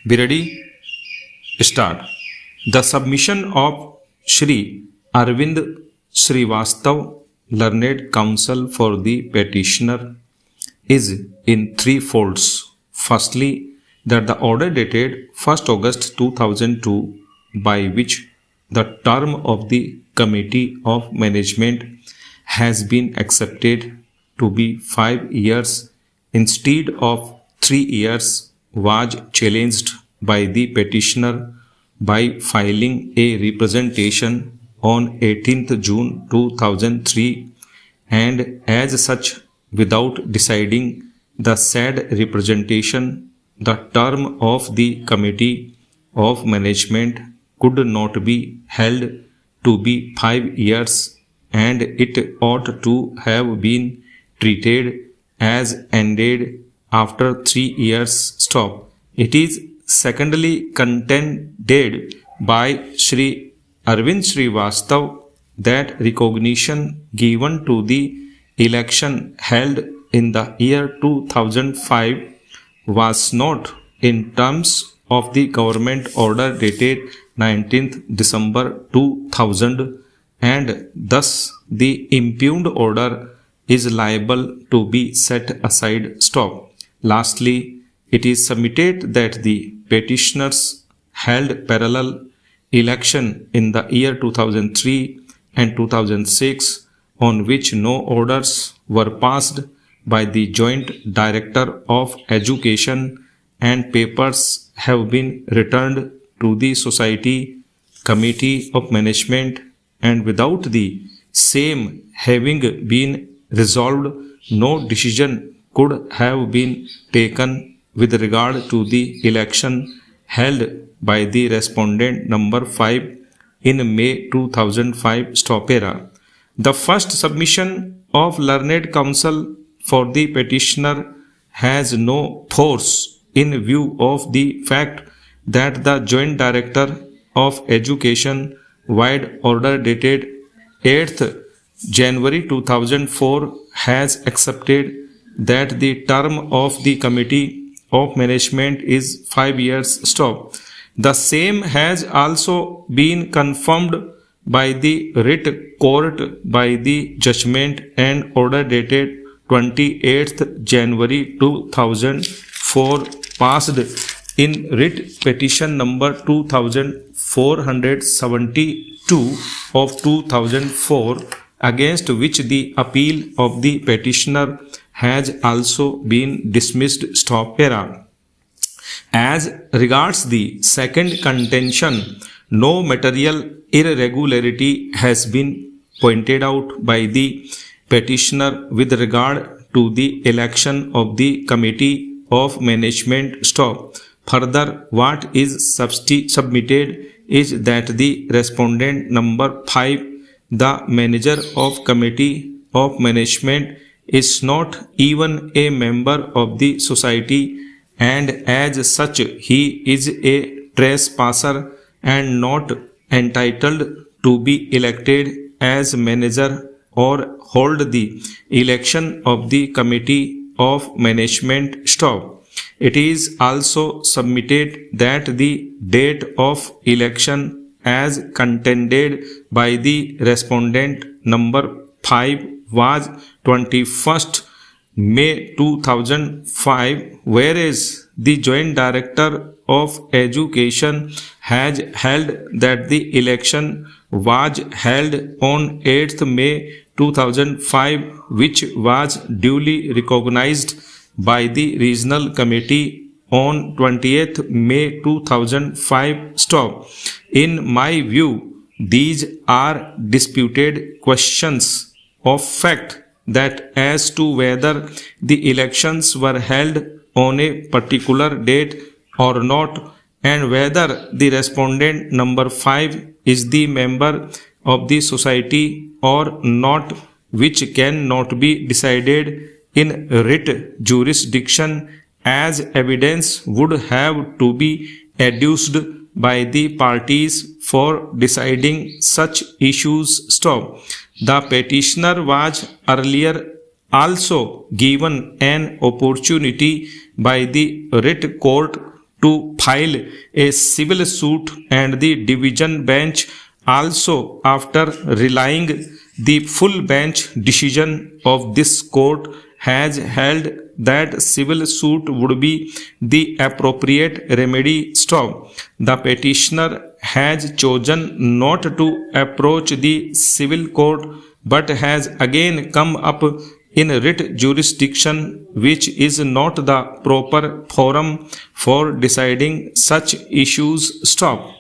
Be ready? Start. The submission of Shri Arvind Srivastav, Learned Counsel for the petitioner, is in three folds. Firstly, that the order dated 1st August 2002, by which the term of the Committee of Management has been accepted to be 5 years instead of 3 years, was challenged by the petitioner by filing a representation on 18th June 2003, and as such, without deciding the said representation, the term of the Committee of Management could not be held to be 5 years, and it ought to have been treated as ended after 3 years stop. It is secondly contended by Shri Arvind Srivastav that recognition given to the election held in the year 2005 was not in terms of the government order dated 19th December 2000, and thus the impugned order is liable to be set aside. Stop. Lastly, it is submitted that the petitioners held parallel election in the year 2003 and 2006, on which no orders were passed by the Joint Director of Education, and papers have been returned to the Society Committee of Management, and without the same having been resolved, no decision could have been taken with regard to the election held by the respondent number 5 in May 2005. Stop era. The first submission of Learned Counsel for the petitioner has no force in view of the fact that the Joint Director of Education wide order dated 8th January 2004 has accepted that the term of the Committee of Management is 5 years. Stop. The same has also been confirmed by the writ court by the judgment and order dated 28th January 2004, passed in writ petition number 2472 of 2004, against which the appeal of the petitioner has also been dismissed. Stop era. As regards the second contention, no material irregularity has been pointed out by the petitioner with regard to the election of the Committee of Management. Stop. Further, what is submitted is that the respondent number 5, the manager of Committee of Management, is not even a member of the society, and as such he is a trespasser and not entitled to be elected as manager or hold the election of the Committee of Management. Stop. It is also submitted that the date of election as contended by the respondent number 5 was 21st May 2005, whereas the Joint Director of Education has held that the election was held on 8th May 2005, which was duly recognized by the Regional Committee on 20th May 2005. Stop. In my view, these are disputed questions of fact that as to whether the elections were held on a particular date or not, and whether the respondent number 5 is the member of the society or not, which cannot be decided in writ jurisdiction, as evidence would have to be adduced by the parties for deciding such issues. Stop. The petitioner was earlier also given an opportunity by the writ court to file a civil suit, and the division bench also, after relying the full bench decision of this court, has held that civil suit would be the appropriate remedy. Stop. The petitioner has chosen not to approach the civil court, but has again come up in writ jurisdiction, which is not the proper forum for deciding such issues. Stop.